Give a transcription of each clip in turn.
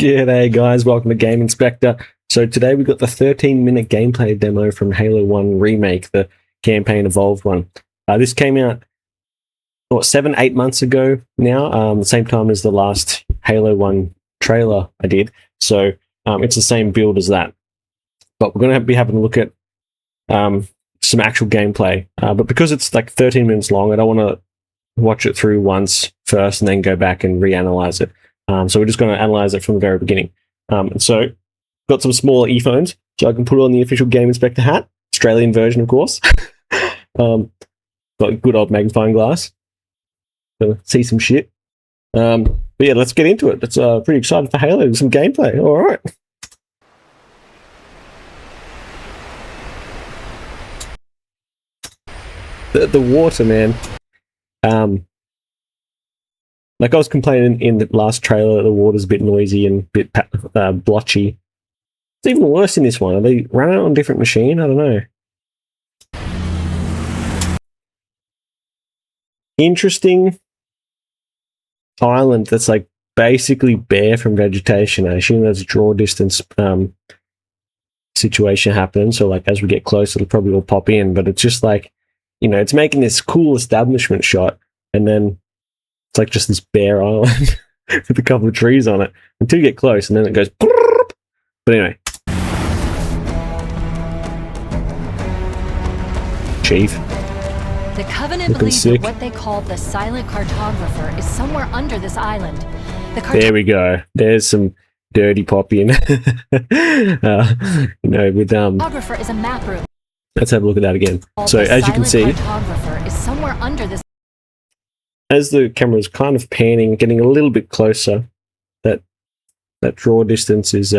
G'day guys, welcome to Game Inspector. So today we got the 13-minute gameplay demo from Halo 1 Remake, the campaign evolved one. This came out, 7-8 months ago now, the same time as the last Halo 1 trailer I did. So it's the same build as that. But we're going to be having a look at some actual gameplay. But because it's like 13 minutes long, I don't want to watch it through once first and then go back and reanalyze it. So we're just going to analyze it from the very beginning. And so got some smaller earphones, so I can put on the official Game Inspector hat, Australian version, of course. Got a good old magnifying glass to see some shit. But yeah, let's get into it. It's pretty excited for Halo, some gameplay. All right. The water, man. Like I was complaining in the last trailer, the water's a bit noisy and a bit blotchy. It's even worse in this one. Are they running it on a different machine? I don't know. Interesting island that's like basically bare from vegetation. I assume there's a draw distance situation happening. So like as we get closer, it'll probably all pop in. But it's just like, you know, it's making this cool establishment shot, and then it's like just this bare island with a couple of trees on it until you get close, and then it goes. But anyway, Chief. The Covenant believes that what they call the Silent Cartographer is somewhere under this island. There we go. There's some dirty poppy in. You know, with Cartographer is a map room. Let's have a look at that again. So as you can see, Cartographer is somewhere under this. As the camera is kind of panning, getting a little bit closer, that draw distance is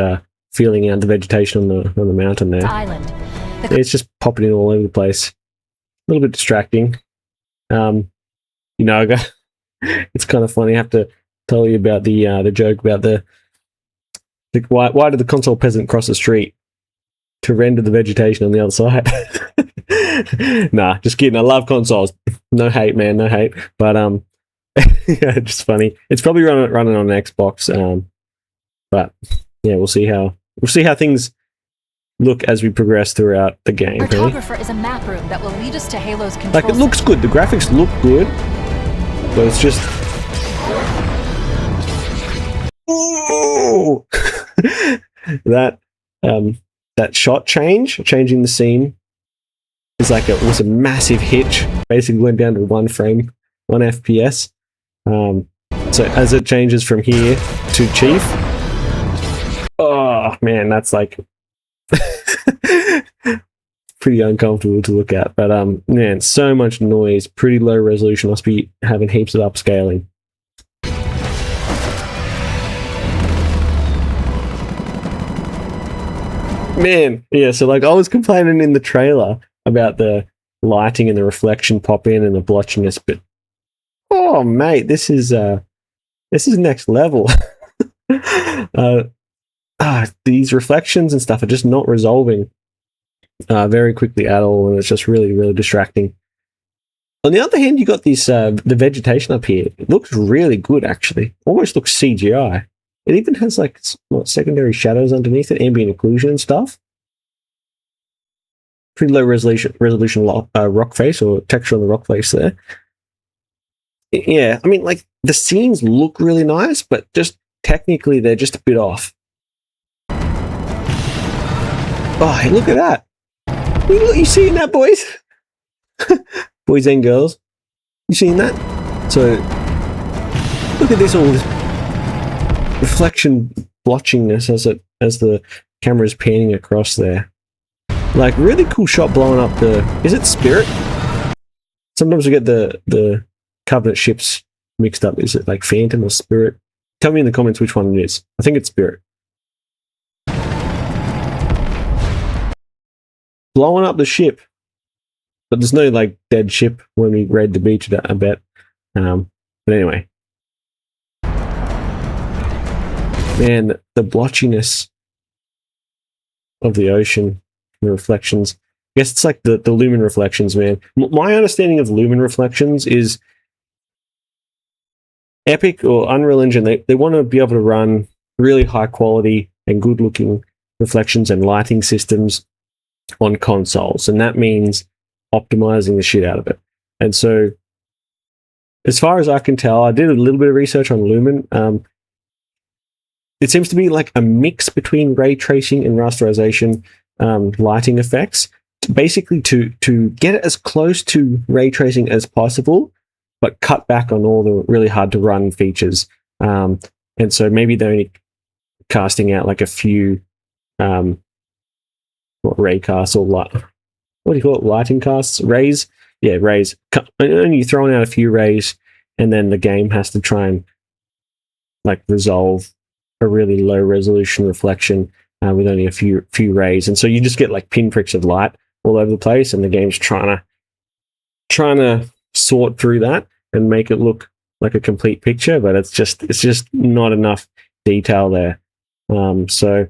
feeling out the vegetation on the mountain there. Island. It's just popping in all over the place. A little bit distracting. You know, it's kind of funny. I have to tell you about the joke about the why did the console peasant cross the street to render the vegetation on the other side? Nah, just kidding. I love consoles. No hate, man. No hate. But yeah, just funny. It's probably running on an Xbox. But yeah, we'll see how things look as we progress throughout the game. Cartographer is a map room that will lead us to Halo's control. Like, it looks good. The graphics look good, but it's just. Ooh! that shot changing the scene is like was a massive hitch. Basically went down to 1 frame, 1 FPS. So as it changes from here to Chief, oh man, that's like pretty uncomfortable to look at. But man, so much noise, pretty low resolution. Must be having heaps of upscaling. Man, yeah, so like I was complaining in the trailer about the lighting and the reflection pop in and the blotchiness, but oh mate, this is next level. These reflections and stuff are just not resolving very quickly at all, and it's just really, really distracting. On the other hand, you got this the vegetation up here. It looks really good, actually. Almost looks CGI. It even has like secondary shadows underneath it, ambient occlusion and stuff. Pretty low resolution rock face or texture on the rock face there. Yeah, I mean, like the scenes look really nice, but just technically they're just a bit off. Oh, hey, look at that! You seeing that, boys? Boys and girls, you seeing that? So look at this, all this reflection blotchiness as the camera is panning across there. Like, really cool shot blowing up the. Is it Spirit? Sometimes we get the Covenant ships mixed up. Is it like Phantom or Spirit? Tell me in the comments which one it is. I think it's Spirit. Blowing up the ship, but there's no like dead ship when we raid the beach. I bet. But anyway. Man, the blotchiness of the ocean, the reflections. I guess it's like the lumen reflections, man. My understanding of lumen reflections is Epic or Unreal Engine, they want to be able to run really high quality and good looking reflections and lighting systems on consoles, and that means optimizing the shit out of it. And so, as far as I can tell, I did a little bit of research on Lumen. It seems to be like a mix between ray tracing and rasterization lighting effects, basically to get it as close to ray tracing as possible, but cut back on all the really hard to run features. And so maybe they're only casting out like a few ray casts or what do you call it? Lighting casts? Rays? Yeah, rays. Only throwing out a few rays, and then the game has to try and like resolve a really low resolution reflection with only a few rays, and so you just get like pinpricks of light all over the place, and the game's trying to sort through that and make it look like a complete picture, but it's just not enough detail there. So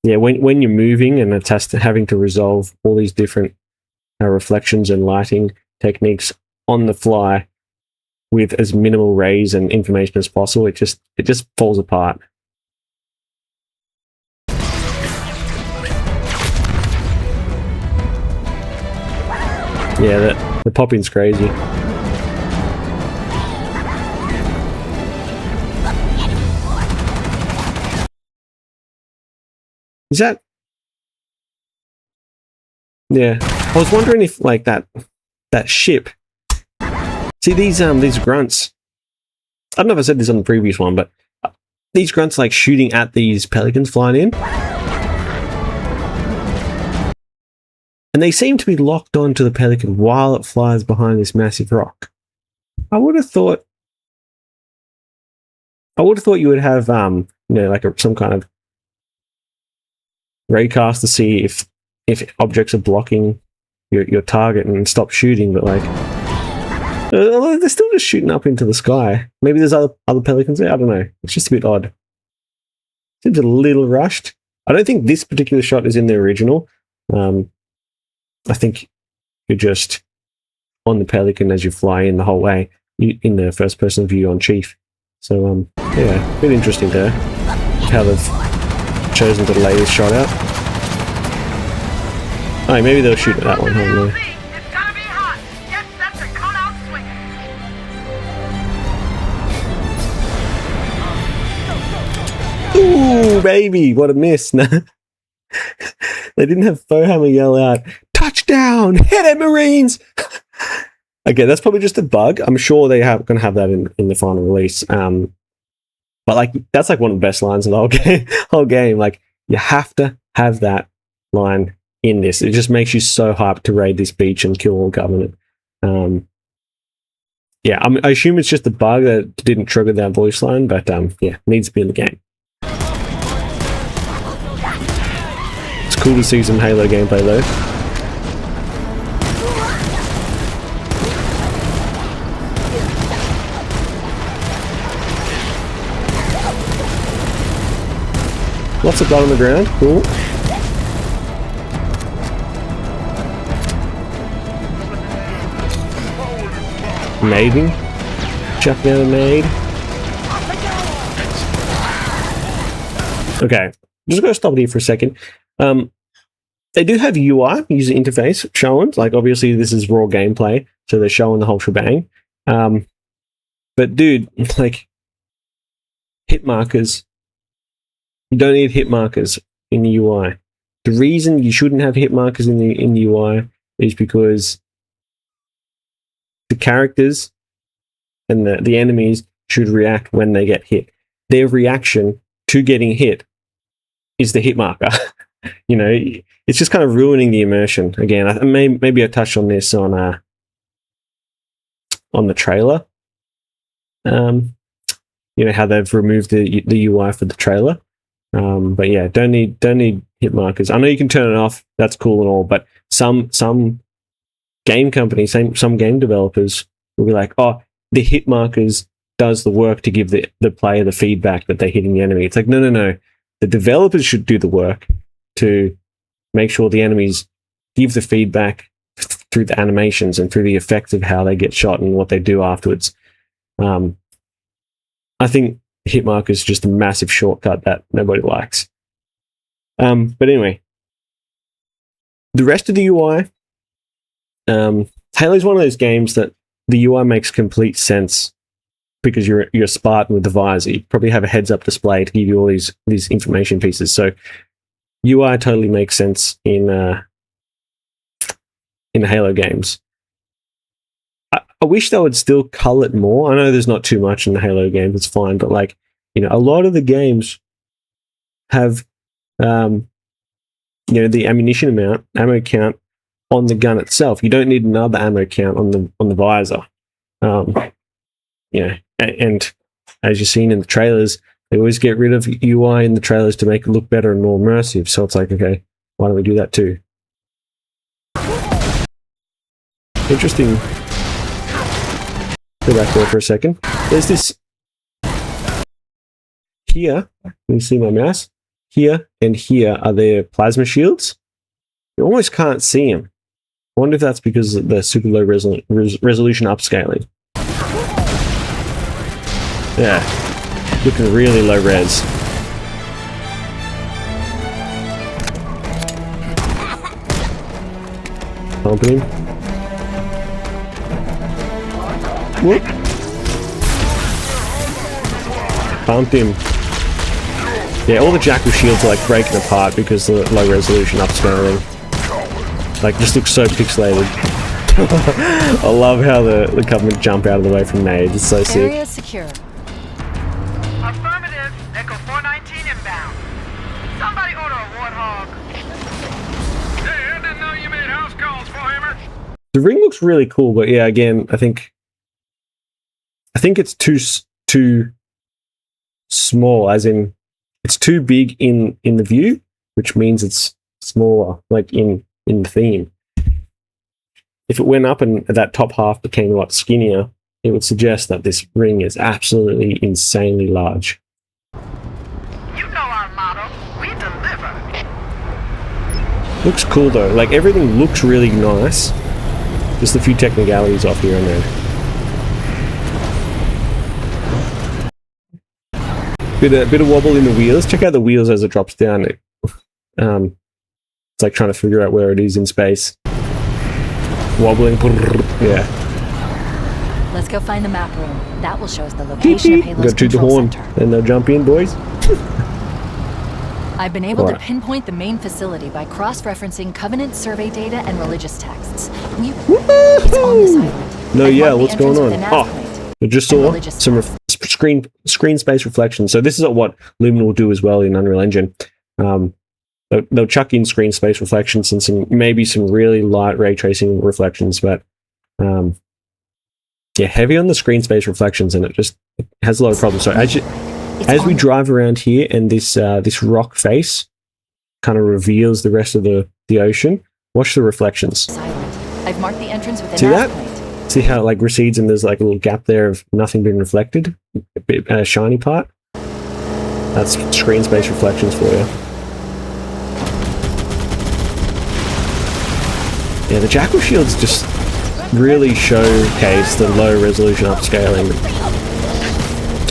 yeah, when you're moving and it's having to resolve all these different reflections and lighting techniques on the fly with as minimal rays and information as possible, it just falls apart. Yeah, the popping's crazy. Is that? Yeah, I was wondering if like that ship. See these grunts. I don't know if I said this on the previous one, but these grunts like shooting at these pelicans flying in, and they seem to be locked onto the pelican while it flies behind this massive rock. I would have thought you would have like some kind of raycast to see if objects are blocking your target and stop shooting, but like they're still just shooting up into the sky. Maybe there's other pelicans there. I don't know. It's just a bit odd. Seems a little rushed. I don't think this particular shot is in the original. I think you're just on the pelican as you fly in the whole way in the first person view on Chief. So yeah, a bit interesting there how they've chosen to lay this shot out. Oh, maybe they'll shoot at that one. I don't know. Ooh, baby, what a miss. They didn't have Fohammer yell out, touchdown, hit it, Marines! Okay, that's probably just a bug. I'm sure they are going to have that in the final release. But like that's like one of the best lines in the whole game. Like, you have to have that line in this. It just makes you so hyped to raid this beach and kill all Covenant. Yeah, I assume it's just a bug that didn't trigger that voice line, but yeah, needs to be in the game. It's cool to see some Halo gameplay though. Lots of blood on the ground. Cool. Nading. Chuck down a nade. Okay. I'm just going to stop it here for a second. They do have UI, user interface, showing. Like, obviously, this is raw gameplay, so they're showing the whole shebang. But, dude, like, hit markers. You don't need hit markers in the UI. The reason you shouldn't have hit markers in the UI is because the characters and the enemies should react when they get hit. Their reaction to getting hit is the hit marker. You know, it's just kind of ruining the immersion. Again, maybe I touched on this on the trailer. You know how they've removed the UI for the trailer. But yeah, don't need hit markers. I know you can turn it off. That's cool and all, but some game companies, some game developers will be like, oh, the hit markers does the work to give the player the feedback that they're hitting the enemy. It's like, no. The developers should do the work to make sure the enemies give the feedback through the animations and through the effects of how they get shot and what they do afterwards. I think hit marker is just a massive shortcut that nobody likes. But anyway, the rest of the UI, Halo's one of those games that the UI makes complete sense because you're a Spartan with the visor. You probably have a heads-up display to give you all these information pieces. So UI totally makes sense in Halo games. I wish they would still cull it more. I know there's not too much in the Halo games, it's fine, but like, you know, a lot of the games have you know, the ammo count on the gun itself. You don't need another ammo count on the visor. You know, and as you've seen in the trailers, they always get rid of UI in the trailers to make it look better and more immersive. So it's like, okay, why don't we do that too? Interesting. Go back there for a second. There's this here. Can you see my mouse? Here and here are their plasma shields. You almost can't see them. I wonder if that's because of the super low resolution upscaling. Yeah, looking really low res. Pumping him. Whoop. Pumped him. Yeah, all the Jackal shields are like breaking apart because of the low resolution upscaling. Like, just looks so pixelated. I love how the Covenant jump out of the way from nades. It's so sick. Area secure. Affirmative. Echo 419 inbound. Somebody order a warthog. Hey, I didn't know you made house calls for Hammer. The ring looks really cool, but yeah, again, I think it's too small, as in it's too big in the view, which means it's smaller, like in the theme. If it went up and that top half became a lot skinnier, it would suggest that this ring is absolutely insanely large. You know our motto. We deliver. Looks cool though. Like, everything looks really nice. Just a few technicalities off here and there. Bit of wobble in the wheels. Check out the wheels as it drops down. It's like trying to figure out where it is in space. Wobbling. Yeah. Let's go find the map room. That will show us the location of Halo's Go to the control horn, center. and they'll jump in, boys. I've been able to pinpoint the main facility by cross-referencing Covenant survey data and religious texts. It's on this island. No, I've yeah, marked the what's going entrance on? with a nav point. I just and saw religious some text. screen space reflections. So this is what Lumen will do as well in Unreal Engine. They'll chuck in screen space reflections and maybe some really light ray tracing reflections, but yeah, heavy on the screen space reflections, and it has a lot of problems. So as we drive around here, and this rock face kind of reveals the rest of the ocean, watch the reflections. I've marked the entrance with a See nav that? point. See how it like recedes and there's like a little gap there of nothing being reflected? A bit shiny part? That's screen space reflections for you. Yeah, the Jackal shields just really showcase the low resolution upscaling.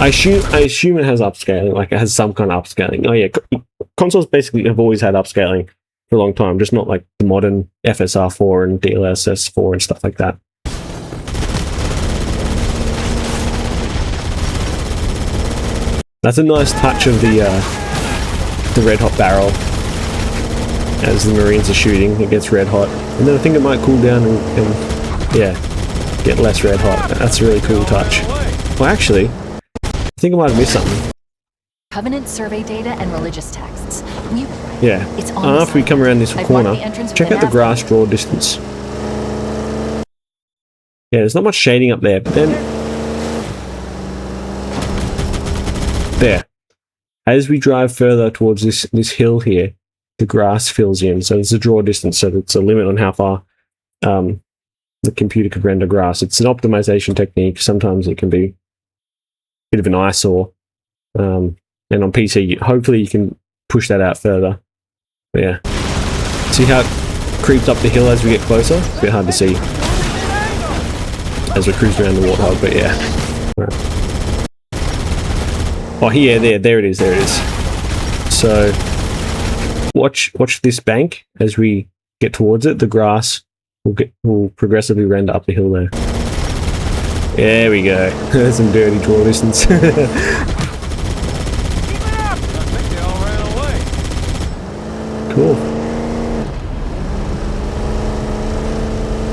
I assume it has upscaling, like it has some kind of upscaling. Oh yeah, consoles basically have always had upscaling for a long time, just not like the modern FSR4 and DLSS4 and stuff like that. That's a nice touch of the red hot barrel. As the Marines are shooting, it gets red hot. And then I think it might cool down and yeah, get less red hot. That's a really cool touch. Well, actually, I think I might have missed something. Covenant survey data and religious texts. Yeah. It's on After we come around this corner, check out the grass draw distance. Yeah, there's not much shading up there, but then there. As we drive further towards this hill here, the grass fills in. So it's a draw distance, so it's a limit on how far the computer could render grass. It's an optimization technique. Sometimes it can be a bit of an eyesore. And on PC, hopefully you can push that out further. But yeah. See how it creeps up the hill as we get closer? It's a bit hard to see as we cruise around the Warthog, but yeah. Right. Oh, here, there it is. So watch this bank as we get towards it. The grass will progressively render up the hill there. There we go. There's some dirty draw distance. Keep it up! I think they all ran away. Cool.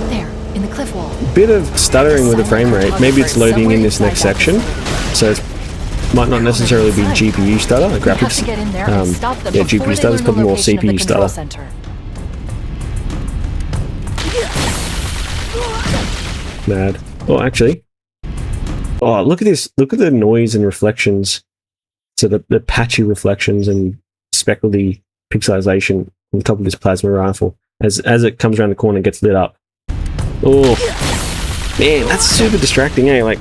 There, in the cliff wall. Bit of stuttering with the frame rate. Maybe it's loading in this next section, so it might not necessarily be GPU stutter, graphics. Yeah, GPU stutter is probably more CPU stutter. Mad. Oh, actually. Oh, look at this. Look at the noise and reflections. So the patchy reflections and speckledy pixelization on the top of this plasma rifle as it comes around the corner and gets lit up. Oh, man, that's super distracting, eh? Like,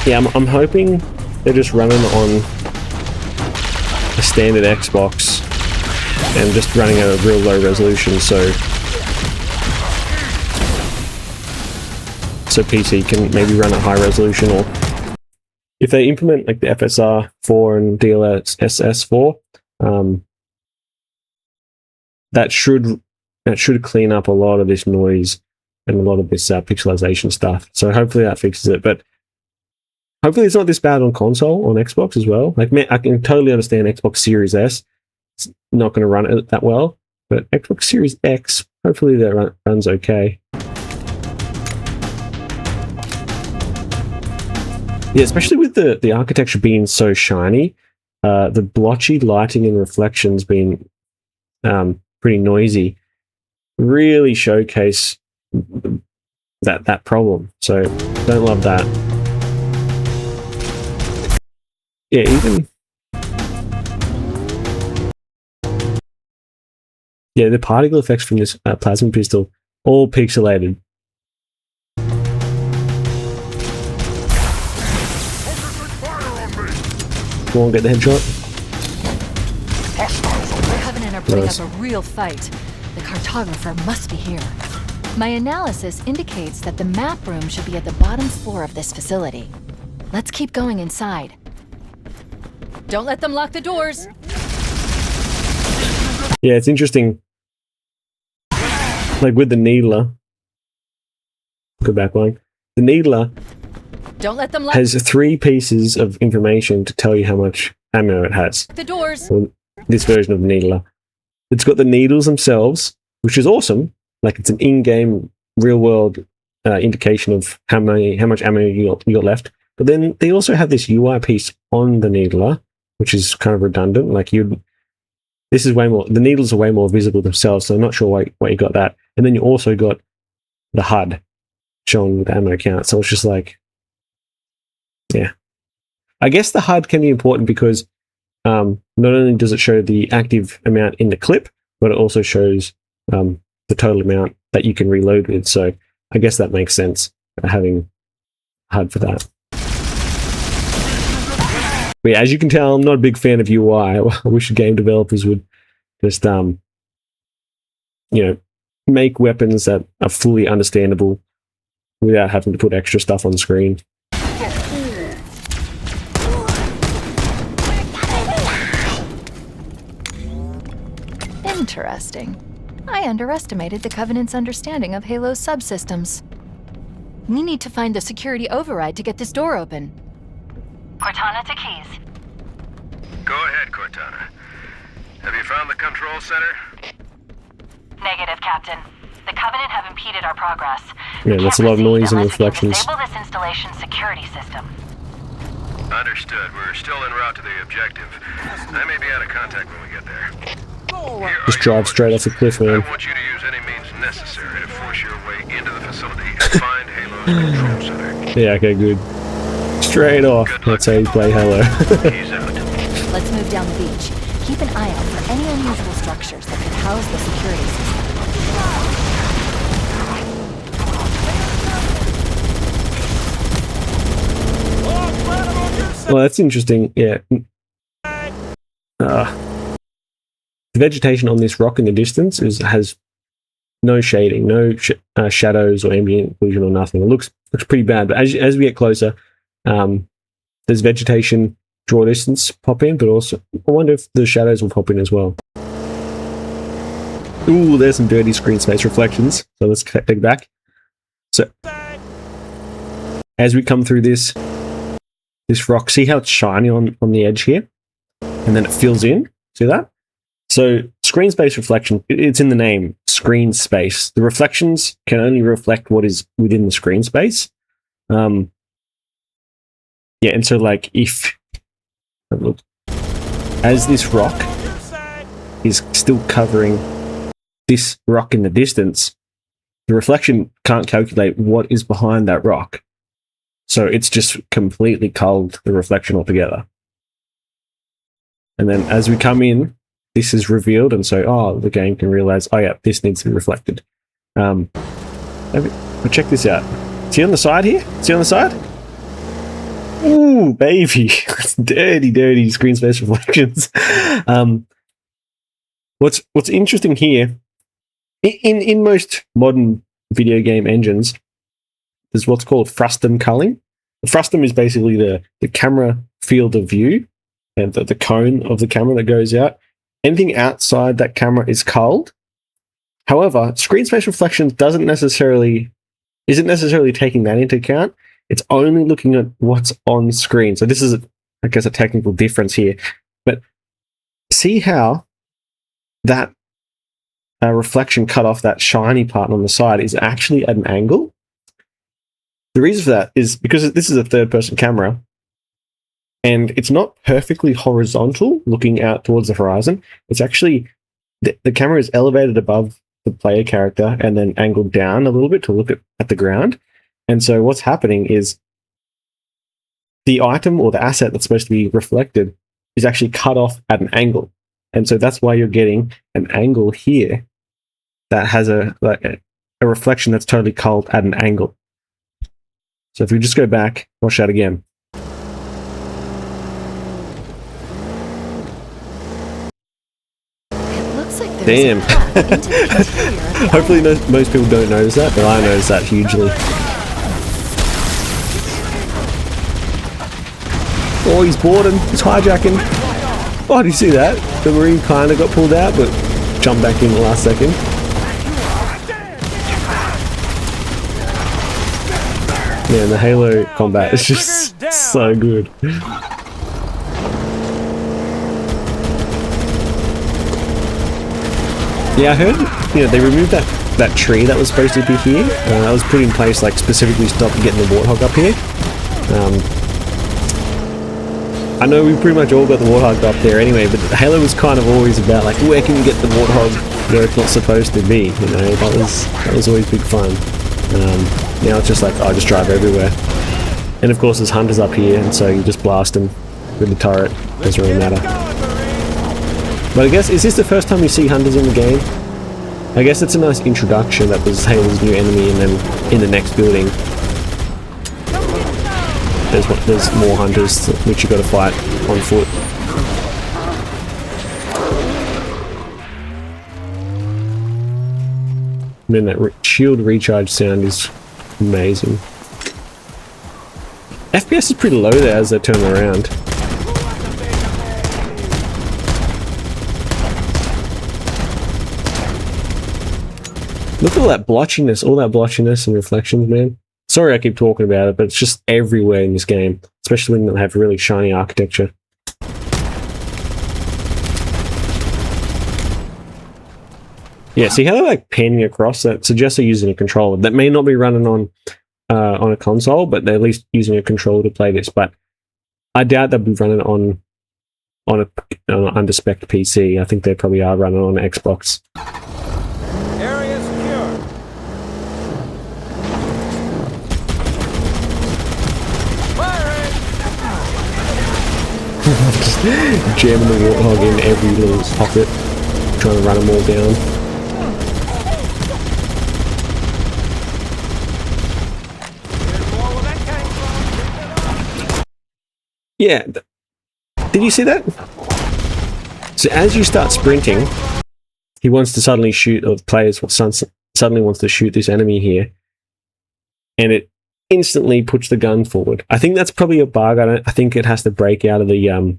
yeah, I'm hoping they're just running on a standard Xbox and just running at a real low resolution, so PC can maybe run at high resolution, or if they implement like the FSR 4 and DLSS 4, that should clean up a lot of this noise and a lot of this pixelization stuff. So hopefully that fixes it. But hopefully it's not this bad on console, on Xbox as well. Like, I can totally understand Xbox Series S. It's not going to run it that well, but Xbox Series X, hopefully that runs okay. Yeah, especially with the architecture being so shiny, the blotchy lighting and reflections being pretty noisy, really showcase that problem. So don't love that. Yeah, the particle effects from this plasma pistol, all pixelated. Go on, get the headshot. The Covenant are putting up a real fight. The cartographer must be here. My analysis indicates that the map room should be at the bottom floor of this facility. Let's keep going inside. Don't let them lock the doors. Yeah, it's interesting. Like with the needler. Go back one. The needler Don't let them lock has 3 pieces of information to tell you how much ammo it has. the doors. Well, this version of the needler. It's got the needles themselves, which is awesome. Like, it's an in-game, real-world indication of how much ammo you got left. But then they also have this UI piece on the needler, which is kind of redundant. Like, this is way more. The needles are way more visible themselves, so I'm not sure why you got that. And then you also got the HUD showing the ammo count. So it's just like, yeah. I guess the HUD can be important because not only does it show the active amount in the clip, but it also shows the total amount that you can reload with. So I guess that makes sense, having HUD for that. But yeah, as you can tell, I'm not a big fan of UI. I wish game developers would just, make weapons that are fully understandable without having to put extra stuff on the screen. Interesting. I underestimated the Covenant's understanding of Halo's subsystems. We need to find the security override to get this door open. Cortana to Keys. Go ahead, Cortana. Have you found the control center? Negative, Captain. The Covenant have impeded our progress. Yeah, that's a lot of noise and reflections. Disable this installation's security system. Understood. We're still en route to the objective. I may be out of contact when we get there. Just drive straight off the cliff, man. I want you to use any means necessary to force your way into the facility and find Halo's control center. Yeah, okay, good. Straight off. That's how you play Halo. He's out. Let's move down the beach. Keep an eye out for any unusual structures that could house the security system. Well, that's interesting. Yeah. The vegetation on this rock in the distance has no shading, no shadows or ambient occlusion or nothing. It looks pretty bad, but as we get closer, there's vegetation draw distance pop in, but also I wonder if the shadows will pop in as well. Ooh, there's some dirty screen space reflections. So let's take back. So as we come through this rock, see how it's shiny on the edge here? And then it fills in. See that? So screen space reflection, it's in the name, screen space. The reflections can only reflect what is within the screen space. Yeah, and so like if, look, as this rock is still covering this rock in the distance, the reflection can't calculate what is behind that rock. So it's just completely culled the reflection altogether. And then as we come in, this is revealed, and so the game can realize, oh yeah, this needs to be reflected. But check this out. See on the side here? See on the side? Ooh, baby. dirty screen space reflections. What's interesting here, in most modern video game engines, there's what's called frustum culling. The frustum is basically the camera field of view and the cone of the camera that goes out. Anything outside that camera is culled. However, screen space reflections isn't necessarily taking that into account. It's only looking at what's on screen. So this is, I guess, a technical difference here. But see how that reflection cut off that shiny part on the side is actually at an angle? The reason for that is because this is a third-person camera, and it's not perfectly horizontal looking out towards the horizon. It's actually, the camera is elevated above the player character and then angled down a little bit to look at the ground. And so what's happening is the item or the asset that's supposed to be reflected is actually cut off at an angle. And so that's why you're getting an angle here that has a reflection that's totally culled at an angle. So if we just go back, watch that again. It looks like there's Damn. a path into the interior of the Hopefully most people don't notice that, but I noticed that hugely. Oh, he's boarding. He's hijacking. Oh, did you see that? The Marine kind of got pulled out, but jumped back in the last second. Yeah, and the Halo combat is just so good. Yeah, I heard, they removed that tree that was supposed to be here. That was put in place like specifically to stop getting the Warthog up here. I know we pretty much all got the Warthog up there anyway, but Halo was kind of always about like, where can you get the Warthog where it's not supposed to be? That was always big fun. Now it's just like, I just drive everywhere. And of course there's hunters up here, and so you just blast them with the turret. Doesn't really matter. But I guess, is this the first time you see hunters in the game? I guess it's a nice introduction that there's Halo's new enemy, and then in the next building there's more hunters which you got to fight on foot. And then that shield recharge sound is amazing. FPS is pretty low there as they turn around. Look at all that blotchiness and reflections, man. Sorry I keep talking about it, but it's just everywhere in this game, especially when they have really shiny architecture. Yeah, see how they're like panning across? That suggests they're using a controller. That may not be running on a console, but they're at least using a controller to play this. But I doubt they'll be running on an under-spec PC. I think they probably are running on Xbox. Area secure. Firing. Just jamming the Warthog in every little pocket, trying to run them all down. Yeah, did you see that? So as you start sprinting, he wants to suddenly shoot, or the player suddenly wants to shoot this enemy here, and instantly puts the gun forward. I think that's probably a bug. I think it has to break out of the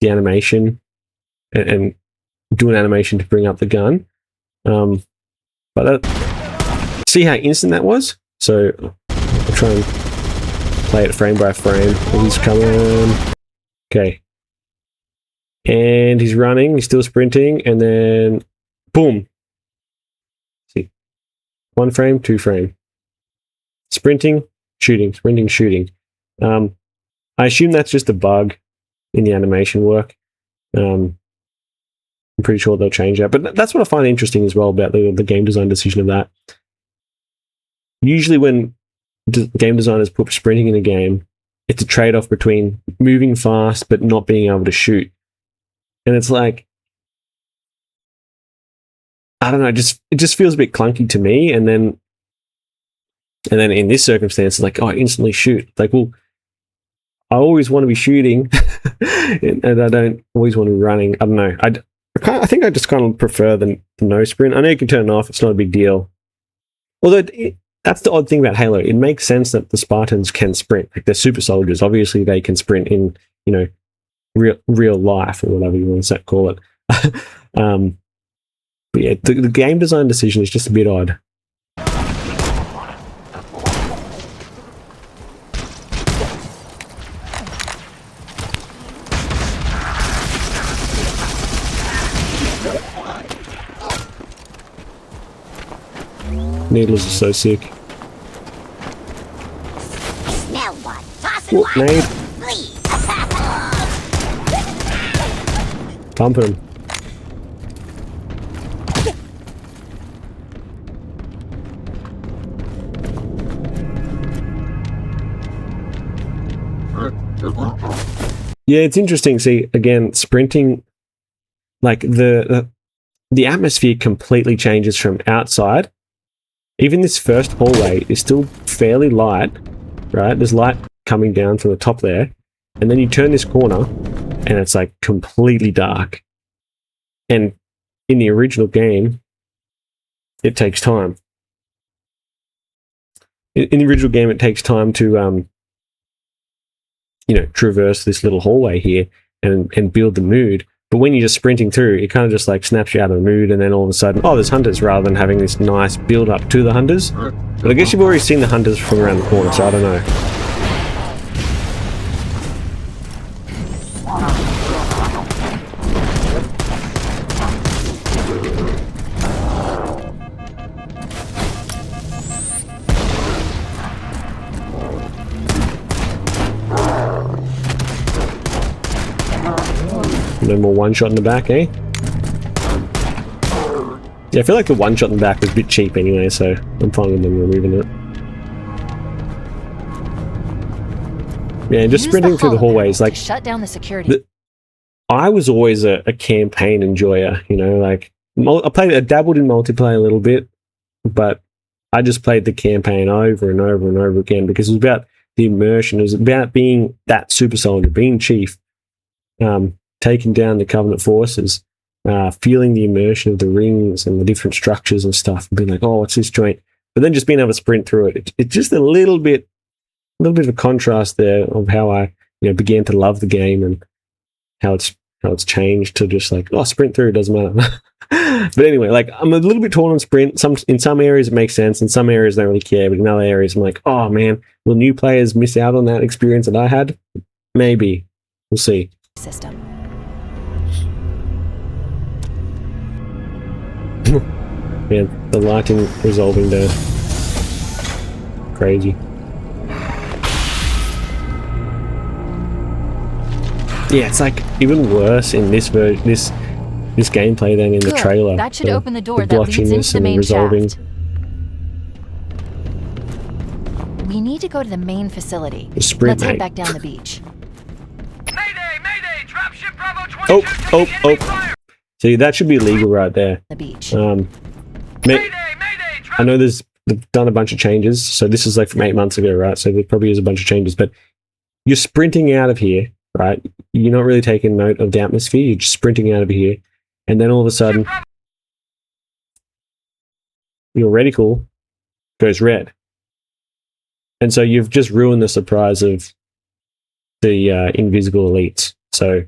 animation and do an animation to bring up the gun. But see how instant that was? So I'll try and play it frame by frame. He's coming. Okay. And he's running. He's still sprinting. And then, boom. See. 1 frame, 2 frame. Sprinting, shooting, sprinting, shooting. I assume that's just a bug in the animation work. I'm pretty sure they'll change that. But that's what I find interesting as well about the game design decision of that. Usually when game designers put sprinting in a game, it's a trade-off between moving fast but not being able to shoot. And it's like, I don't know, it just feels a bit clunky to me. And then in this circumstance, it's like, oh, I instantly shoot. Like, well, I always want to be shooting and I don't always want to be running. I don't know. I think I just kind of prefer the no sprint. I know you can turn it off. It's not a big deal. Although that's the odd thing about Halo. It makes sense that the Spartans can sprint. Like, they're super soldiers. Obviously, they can sprint in, real life or whatever you want to call it. But yeah, the game design decision is just a bit odd. Needles are so sick. Smell one. Toss it one. Nade. Please. Pumping him. Yeah, it's interesting. See, again, sprinting, like the atmosphere completely changes from outside. Even this first hallway is still fairly light, right? There's light coming down from the top there. And then you turn this corner and it's like completely dark. And in the original game, it takes time. In the original game, it takes time to, traverse this little hallway here and build the mood. But when you're just sprinting through, it kind of just like snaps you out of the mood, and then all of a sudden, oh, there's hunters, rather than having this nice build up to the hunters. But I guess you've already seen the hunters from around the corner, so I don't know. No more one shot in the back, eh? Yeah, I feel like the one shot in the back was a bit cheap anyway, so I'm fine with them removing it. Yeah, just sprinting through the hallways, like, shut down the security. I was always a campaign enjoyer, like I dabbled in multiplayer a little bit, but I just played the campaign over and over and over again because it was about the immersion. It was about being that super soldier, being chief. Taking down the Covenant forces, feeling the immersion of the rings and the different structures and stuff, and being like, oh, what's this joint? But then just being able to sprint through it. It's just a little bit of a contrast there of how I, began to love the game and how it's changed to just like, oh, sprint through, it doesn't matter. But anyway, like, I'm a little bit torn on sprint. In some areas it makes sense, in some areas I don't really care, but in other areas I'm like, oh man, will new players miss out on that experience that I had? Maybe. We'll see. System. Man, the lighting resolving there. Crazy. Yeah, it's like even worse in this this gameplay than in the trailer. That should open the door the that leads into the main resolving. shaft. We need to go to the main facility. Sprint, Let's head mate. back down the beach. Mayday, mayday! Dropship Bravo 22 Oh. enemy fire! See, that should be illegal right there. The beach. Mayday, I know they've done a bunch of changes, so this is like from 8 months ago, right? So there probably is a bunch of changes, but you're sprinting out of here, right? You're not really taking note of the atmosphere, you're just sprinting out of here, and then all of a sudden, your reticle goes red. And so you've just ruined the surprise of the invisible elites. So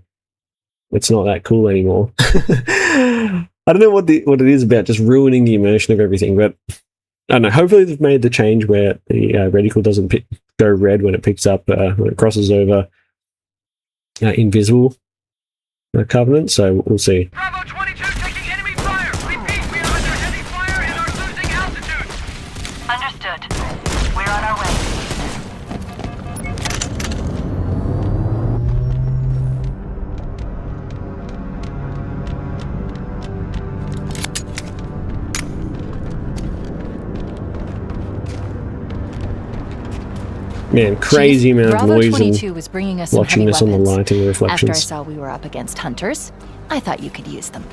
it's not that cool anymore. I don't know what it is about just ruining the immersion of everything, but I don't know. Hopefully they've made the change where the reticle doesn't go red when it picks up, when it crosses over invisible covenant. So we'll see. Bravo 22 taking enemy fire. Repeat, we are under heavy fire and are losing altitude. Understood. We're on our way. Man, crazy Chief, amount of Bravo noise 22 and was bringing us some watching heavy this on the weapons. lighting After I reflections. saw we were up against hunters, I thought you could use them.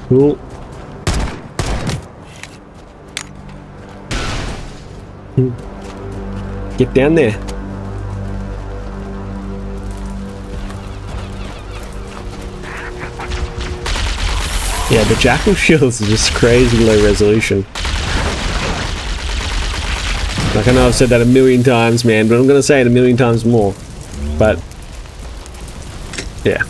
Cool. Get down there. Yeah, the Jackal shields are just crazy low resolution. Like, I know I've said that a million times, man, but I'm going to say it a million times more. But, yeah.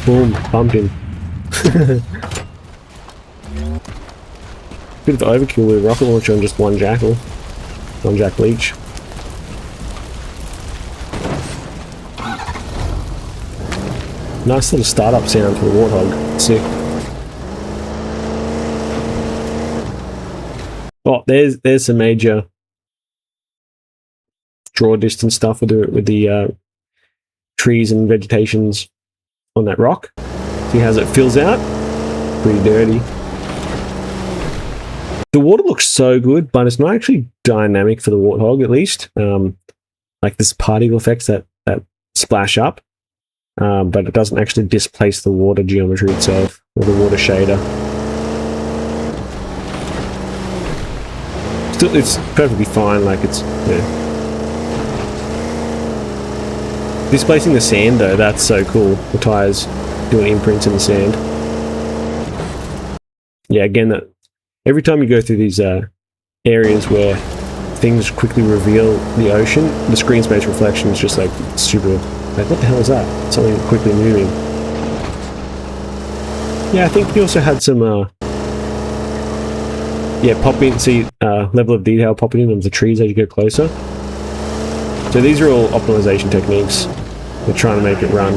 Boom, bumped him. Bit of overkill with a rocket launcher on just one Jackal. One Jackal each. Nice little startup sound for the Warthog. Sick. Oh, there's some major draw distance stuff with the trees and vegetations on that rock. See how it fills out? Pretty dirty. The water looks so good, but it's not actually dynamic for the Warthog, at least. Like this particle effects that splash up, but it doesn't actually displace the water geometry itself, or the water shader. Still, it's perfectly fine, like it's, yeah. Displacing the sand though, that's so cool. The tires doing imprints in the sand. Yeah, again, that every time you go through these areas where things quickly reveal the ocean, the screen space reflection is just like super. Like, what the hell is that? Something quickly moving. Yeah, I think you also had some. Yeah, pop in. See level of detail popping in on the trees as you get closer. So these are all optimization techniques. They're trying to make it run.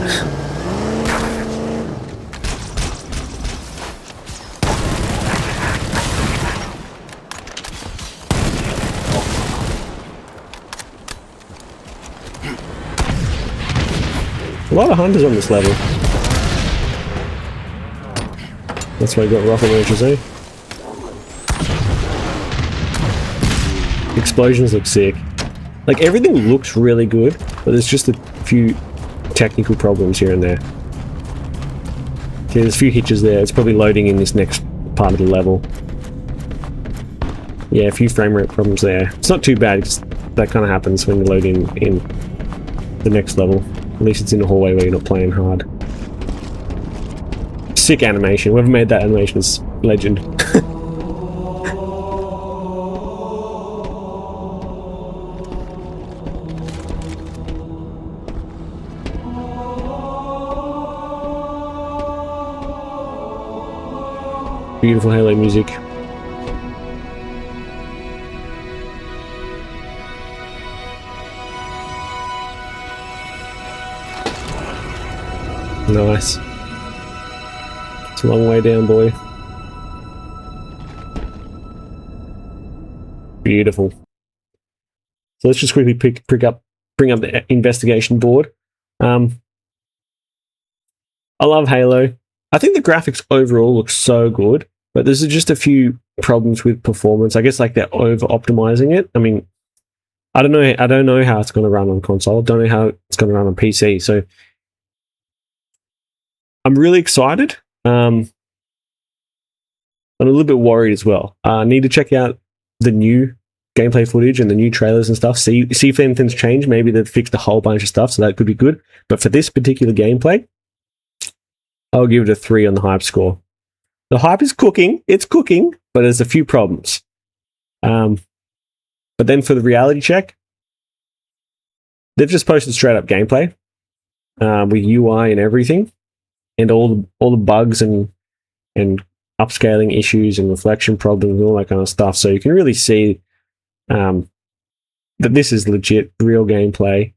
A lot of hunters on this level. That's why you got rocket launchers, eh? Explosions look sick. Like, everything looks really good, but there's just a few technical problems here and there. Okay, there's a few hitches there. It's probably loading in this next part of the level. Yeah, a few frame rate problems there. It's not too bad, because that kind of happens when you load in the next level. At least it's in the hallway where you're not playing hard. Sick animation. Whoever made that animation is legend. Beautiful Halo music. Nice. It's a long way down, boy. Beautiful. So let's just quickly bring up the investigation board. I love Halo. I think the graphics overall look so good, but there's just a few problems with performance. I guess like they're over optimizing it. I mean, I don't know how it's going to run on console. Don't know how it's going to run on PC. So I'm really excited. I'm a little bit worried as well. I need to check out the new gameplay footage and the new trailers and stuff. See if anything's changed. Maybe they've fixed a whole bunch of stuff, so that could be good. But for this particular gameplay, I'll give it a 3 on the hype score. The hype is cooking. It's cooking, but there's a few problems. But then for the reality check, they've just posted straight up gameplay with UI and everything, and all the bugs and upscaling issues and reflection problems and all that kind of stuff. So you can really see that this is legit, real gameplay.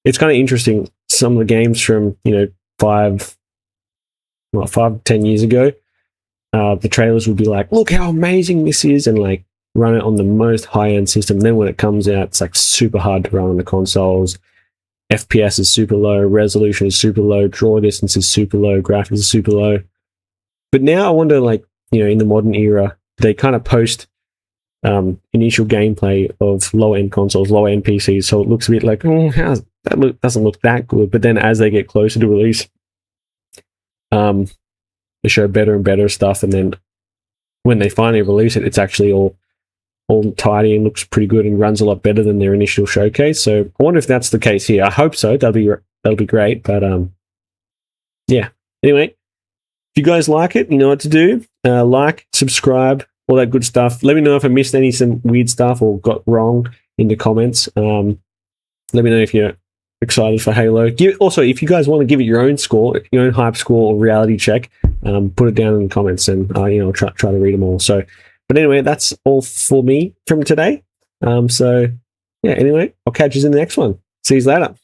It's kind of interesting. Some of the games from 5 to 10 years ago, the trailers would be like, "Look how amazing this is," and like run it on the most high-end system. Then when it comes out, it's like super hard to run on the consoles. FPS is super low, resolution is super low, draw distance is super low, graphics is super low. But now I wonder, like, in the modern era, they kind of post initial gameplay of low-end consoles, low-end PCs, so it looks a bit like, doesn't look that good. But then as they get closer to release, they show better and better stuff, and then when they finally release it, it's actually all tidy and looks pretty good and runs a lot better than their initial showcase. So I wonder if that's the case here. I hope so. That'll be great. But yeah. Anyway, if you guys like it, you know what to do. Like, subscribe, all that good stuff. Let me know if I missed some weird stuff or got wrong in the comments. Let me know if you're excited for Halo. Also, if you guys want to give it your own score, your own hype score or reality check, put it down in the comments, and I'll try to read them all. So, but anyway, that's all for me from today. So yeah, anyway, I'll catch you in the next one. See you later.